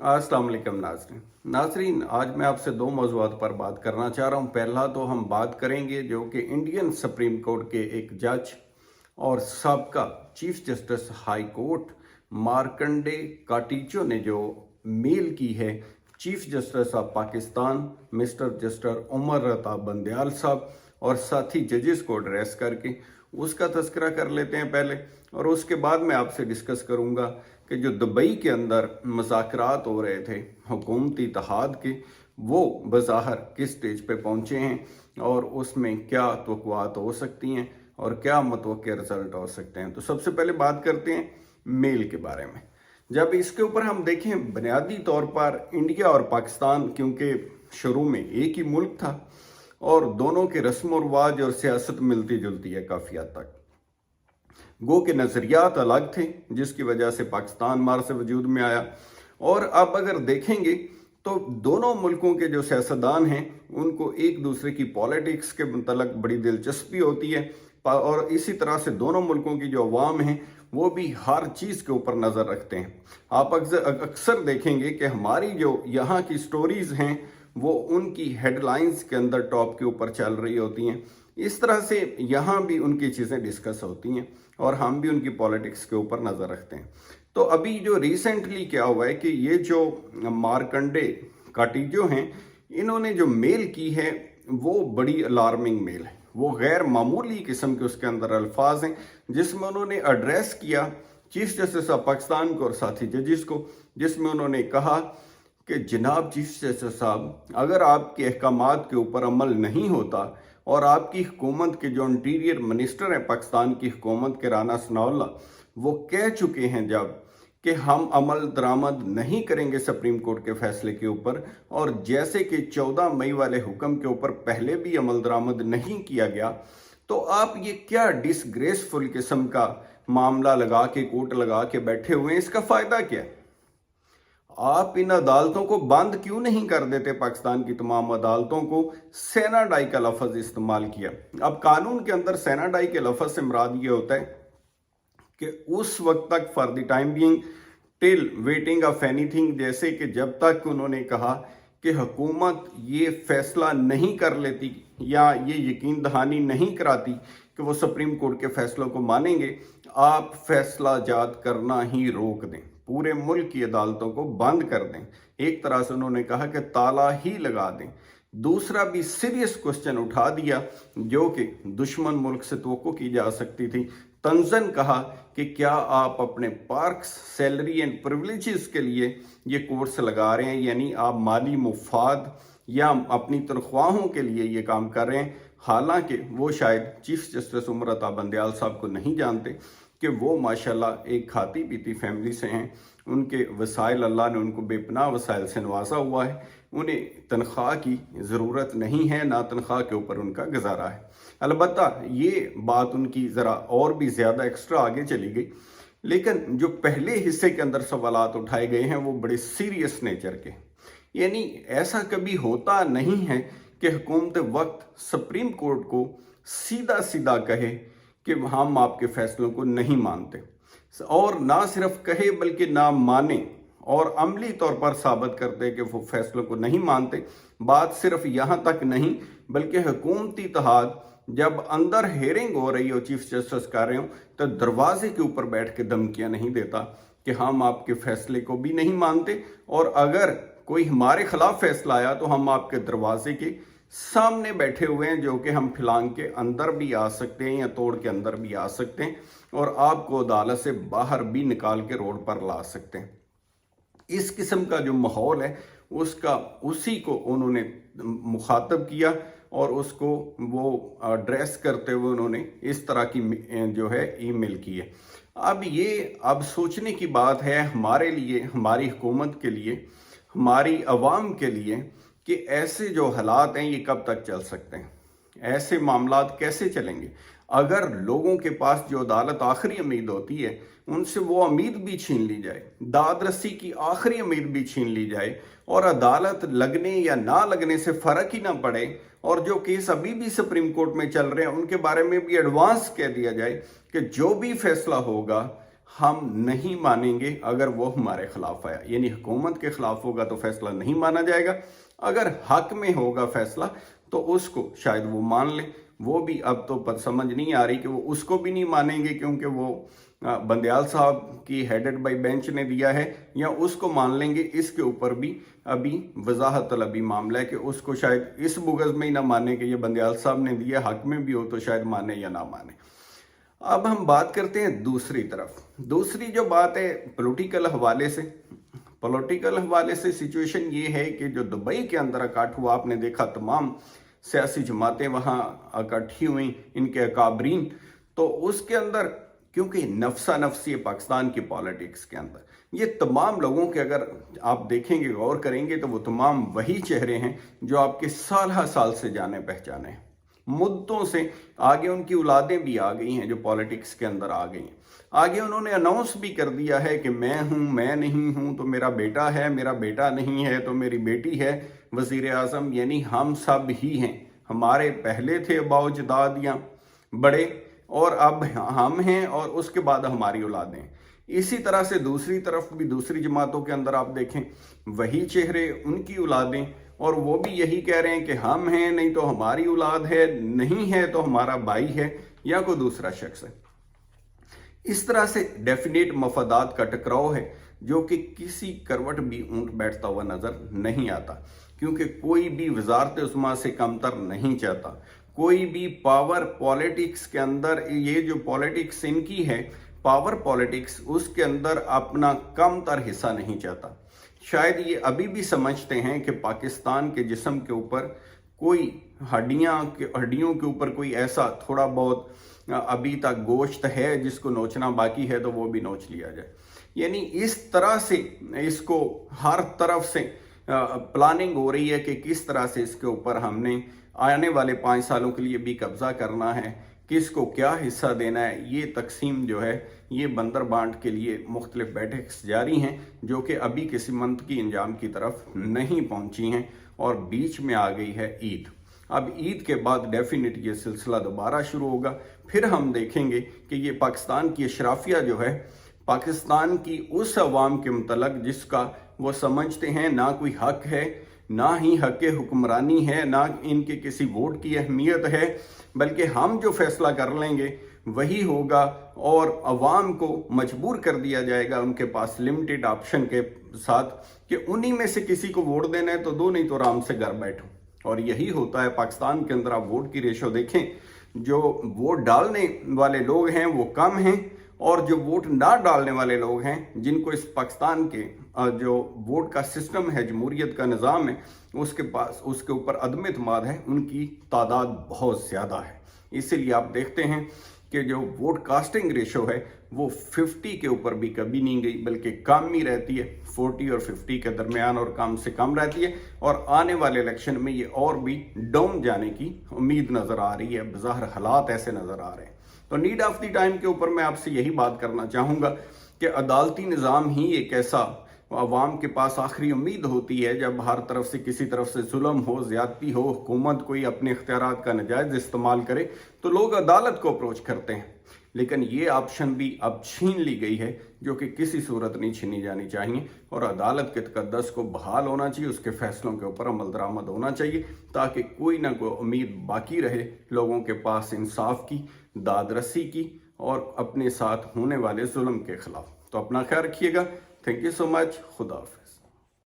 अस्सलाम वालेकुम नाजरीन, आज मैं आपसे दो मौज़ूआत पर बात करना चाह रहा हूँ। पहला तो हम बात करेंगे जो कि इंडियन सुप्रीम कोर्ट के एक जज और साबका chief justice high court Markandey Katju ने जो मेल की है chief justice of Pakistan mister justice Umar Ata Bandial साहब और साथी जजेस को एड्रेस करके उसका तस्करा कर लेते हैं पहले, और उसके बाद मैं आपसे डिस्कस करूंगा कि जो दुबई के अंदर मुज़ाकरात हो रहे थे हुकूमती इत्तेहाद के, वो बज़ाहिर किस स्टेज पे पहुंचे हैं और उसमें क्या तवक्कुआत हो सकती हैं और क्या मुतवक्किल रिजल्ट हो सकते हैं। तो सबसे पहले बात करते हैं मेल के बारे में। जब इसके ऊपर हम देखें, बुनियादी तौर पर इंडिया और पाकिस्तान क्योंकि शुरू में एक ही मुल्क था और दोनों के रस्म और रिवाज और सियासत मिलती जुलती है काफ़ी हद तक, गो के नज़रियात अलग थे जिसकी वजह से पाकिस्तान मार से वजूद में आया। और अब अगर देखेंगे तो दोनों मुल्कों के जो सियासतदान हैं उनको एक दूसरे की पॉलिटिक्स के मतलब बड़ी दिलचस्पी होती है, और इसी तरह से दोनों मुल्कों की जो अवाम हैं वो भी हर चीज़ के ऊपर नज़र रखते हैं। आप अक्सर देखेंगे कि हमारी जो यहाँ की स्टोरीज़ हैं वो उनकी हेडलाइंस के अंदर टॉप के ऊपर चल रही होती हैं। इस तरह से यहाँ भी उनकी चीज़ें डिस्कस होती हैं और हम भी उनकी पॉलिटिक्स के ऊपर नज़र रखते हैं। तो अभी जो रिसेंटली क्या हुआ है कि ये जो मार्कंडे काटीजो हैं, इन्होंने जो मेल की है वो बड़ी अलार्मिंग मेल है। वो गैर मामूली किस्म के उसके अंदर अल्फाज हैं जिसमें उन्होंने एड्रेस किया चीफ जस्टिस ऑफ पाकिस्तान को और साथी जजेस को, जिसमें उन्होंने कहा कि जनाब चीफ जस्टिस साहब, अगर आपके अहकामात के ऊपर अमल नहीं होता और आपकी हुकूमत के जो इंटीरियर मिनिस्टर हैं पाकिस्तान की हुकूमत के राना सनाउल्लाह, वो कह चुके हैं जब कि हम अमल दरामद नहीं करेंगे सुप्रीम कोर्ट के फैसले के ऊपर, और जैसे कि 14 मई वाले हुक्म के ऊपर पहले भी अमल दरामद नहीं किया गया, तो आप ये क्या डिसग्रेसफुल किस्म का मामला लगा के कोर्ट लगा के बैठे हुए हैं, इसका फ़ायदा क्या है? आप इन अदालतों को बंद क्यों नहीं कर देते? पाकिस्तान की तमाम अदालतों को सेना डाई का लफ्ज़ इस्तेमाल किया। अब कानून के अंदर सेना डाई के लफ्ज़ से मुराद ये होता है कि उस वक्त तक for the time being till waiting of anything, जैसे कि जब तक उन्होंने कहा कि हुकूमत ये फैसला नहीं कर लेती या ये यकीन दहानी नहीं कराती कि वो सुप्रीम कोर्ट के फैसलों को मानेंगे, आप फैसला जात करना ही रोक दें, पूरे मुल्क की अदालतों को बंद कर दें। एक तरह से उन्होंने कहा कि ताला ही लगा दें। दूसरा भी सीरियस क्वेश्चन उठा दिया जो कि दुश्मन मुल्क से तवक्को की जा सकती थी। तंजन कहा कि क्या आप अपने पार्क्स, सैलरी एंड प्रिविलेजेस के लिए ये कोर्स लगा रहे हैं, यानी आप माली मुफाद या अपनी तनख्वाहों के लिए ये काम कर रहे हैं। हालांकि वो शायद चीफ जस्टिस उमर अता बंदयाल साहब को नहीं जानते कि वो माशाल्लाह एक खाती पीती फैमिली से हैं। उनके वसाइल, अल्लाह ने उनको बेपनाह वसाइल से नवाजा हुआ है। उन्हें तनख्वाह की ज़रूरत नहीं है, ना तनख्वाह के ऊपर उनका गुजारा है। अलबत्ता ये बात उनकी ज़रा और भी ज़्यादा एक्स्ट्रा आगे चली गई, लेकिन जो पहले हिस्से के अंदर सवालात उठाए गए हैं वो बड़े सीरियस नेचर के। यानी ऐसा कभी होता नहीं है कि हुकूमत वक्त सुप्रीम कोर्ट को सीधा सीधा कहे कि हम आपके फैसलों को नहीं मानते, और ना सिर्फ कहे बल्कि ना माने और अमली तौर पर साबित करते कि वो फैसलों को नहीं मानते। बात सिर्फ यहाँ तक नहीं बल्कि हुकूमती इत्तेहाद जब अंदर हेयरिंग हो रही हो, चीफ जस्टिस कर रहे हो, तो दरवाजे के ऊपर बैठ के धमकियाँ नहीं देता कि हम आपके फैसले को भी नहीं मानते, और अगर कोई हमारे खिलाफ फैसला आया तो हम आपके दरवाजे के सामने बैठे हुए हैं, जो कि हम फिलांग के अंदर भी आ सकते हैं या तोड़ के अंदर भी आ सकते हैं और आपको अदालत से बाहर भी निकाल के रोड पर ला सकते हैं। इस किस्म का जो माहौल है उसका उसी को उन्होंने मुखातब किया और उसको वो एड्रेस करते हुए उन्होंने इस तरह की जो है ईमेल की है। अब सोचने की बात है हमारे लिए, हमारी हुकूमत के लिए, हमारी अवाम के लिए कि ऐसे जो हालात हैं ये कब तक चल सकते हैं, ऐसे मामलात कैसे चलेंगे। अगर लोगों के पास जो अदालत आखिरी उम्मीद होती है उनसे वो उम्मीद भी छीन ली जाए, दाद रसी की आखिरी उम्मीद भी छीन ली जाए, और अदालत लगने या ना लगने से फ़र्क ही ना पड़े, और जो केस अभी भी सुप्रीम कोर्ट में चल रहे हैं उनके बारे में भी एडवांस कह दिया जाए कि जो भी फैसला होगा हम नहीं मानेंगे अगर वो हमारे खिलाफ आया, यानी हुकूमत के खिलाफ होगा तो फैसला नहीं माना जाएगा, अगर हक में होगा फैसला तो उसको शायद वो मान ले। वो भी अब तो समझ नहीं आ रही कि वो उसको भी नहीं मानेंगे क्योंकि वो बंदयाल साहब की हेडेड बाई बेंच ने दिया है, या उसको मान लेंगे। इसके ऊपर भी अभी वजाहत तलबी मामला है कि उसको शायद इस बुगज़ में ही ना माने कि ये बंदयाल साहब ने दिया, हक में भी हो तो शायद माने या ना माने। अब हम बात करते हैं दूसरी तरफ। दूसरी जो बात है पॉलिटिकल हवाले से सिचुएशन ये है कि जो दुबई के अंदर इकट्ठ हुआ, आपने देखा तमाम सियासी जमातें वहाँ इकट्ठी हुई, इनके अकाबरीन, तो उसके अंदर क्योंकि नफसा नफसी पाकिस्तान की पॉलिटिक्स के अंदर ये तमाम लोगों के अगर आप देखेंगे, गौर करेंगे तो वो तमाम वही चेहरे हैं जो आपके साल से जाने पहचाने हैं। मुद्दों से आगे उनकी औलादें भी आ गई हैं जो पॉलिटिक्स के अंदर आ गई हैं। आगे उन्होंने अनाउंस भी कर दिया है कि मैं हूँ, मैं नहीं हूँ तो मेरा बेटा है, मेरा बेटा नहीं है तो मेरी बेटी है वज़ीर आज़म, यानी हम सब ही हैं। हमारे पहले थे अबाउजदादियाँ बड़े और अब हम हैं और उसके बाद हमारी औलादें। इसी तरह से दूसरी तरफ भी दूसरी जमातों के अंदर आप देखें वही चेहरे, उनकी औलादें, और वो भी यही कह रहे हैं कि हम हैं नहीं तो हमारी औलाद है, नहीं है तो हमारा भाई है या कोई दूसरा शख्स है। इस तरह से डेफिनेट मफादात का टकराव है जो कि किसी करवट भी ऊंट बैठता हुआ नजर नहीं आता, क्योंकि कोई भी वजारत उस्मा से कमतर नहीं चाहता, कोई भी पावर पॉलिटिक्स के अंदर, ये जो पॉलिटिक्स इनकी है पावर पॉलिटिक्स, उसके अंदर अपना कम तर हिस्सा नहीं चाहता। शायद ये अभी भी समझते हैं कि पाकिस्तान के जिस्म के ऊपर कोई हड्डियों के ऊपर कोई ऐसा थोड़ा बहुत अभी तक गोश्त है जिसको नोचना बाकी है तो वो भी नोच लिया जाए। यानी इस तरह से इसको हर तरफ से प्लानिंग हो रही है कि किस तरह से इसके ऊपर हमने आने वाले 5 सालों के लिए भी कब्जा करना है, किसको क्या हिस्सा देना है। ये तकसीम जो है ये बंदर बांट के लिए मुख्तलिफ बैठक जारी हैं जो कि अभी किसी मंतकी इंजाम की तरफ नहीं पहुंची हैं, और बीच में आ गई है ईद। अब ईद के बाद डेफिनेट ये सिलसिला दोबारा शुरू होगा। फिर हम देखेंगे कि ये पाकिस्तान की अशराफिया जो है, पाकिस्तान की उस अवाम के मुतल्लक जिसका वो समझते हैं ना कोई हक है, ना ही हक हुक्मरानी है, ना इनके किसी वोट की अहमियत है, बल्कि हम जो फैसला कर लेंगे वही होगा, और अवाम को मजबूर कर दिया जाएगा उनके पास लिमिटेड ऑप्शन के साथ कि उन्हीं में से किसी को वोट देना है तो दो, नहीं तो आराम से घर बैठो। और यही होता है पाकिस्तान के अंदर। आप वोट की रेशो देखें, जो वोट डालने वाले लोग हैं वो कम हैं, और जो वोट ना डालने वाले लोग हैं, जिनको इस पाकिस्तान के जो वोट का सिस्टम है, जमहूरियत का निज़ाम है, उसके ऊपर अदम एतमाद है, उनकी तादाद बहुत ज़्यादा है। इसीलिए आप देखते हैं कि जो वोट कास्टिंग रेशो है वो 50 के ऊपर भी कभी नहीं गई, बल्कि कम ही रहती है, 40 और 50 के दरमियान और कम से कम रहती है। और आने वाले इलेक्शन में ये और भी डाउन जाने की उम्मीद नज़र आ रही है, बज़ाहिर हालात ऐसे नज़र आ रहे हैं। तो नीड ऑफ द टाइम के ऊपर मैं आपसे यही बात करना चाहूँगा कि अदालती निज़ाम ही एक ऐसा अवाम के पास आखिरी उम्मीद होती है जब हर तरफ से किसी तरफ से जुल्म हो, ज़्यादती हो, हुकूमत कोई अपने इख्तियारात का नाजायज़ इस्तेमाल करे तो लोग अदालत को अप्रोच करते हैं। लेकिन ये ऑप्शन भी अब छीन ली गई है, जो कि किसी सूरत नहीं छीनी जानी चाहिए, और अदालत के तकद्दस को बहाल होना चाहिए, उसके फैसलों के ऊपर अमल दरामद होना चाहिए, ताकि कोई ना कोई उम्मीद बाकी रहे लोगों के पास इंसाफ की, दादरसी की, और अपने साथ होने वाले जुल्म के खिलाफ। तो अपना ख्याल रखिएगा। Thank you so much. खुदा हाफिज़।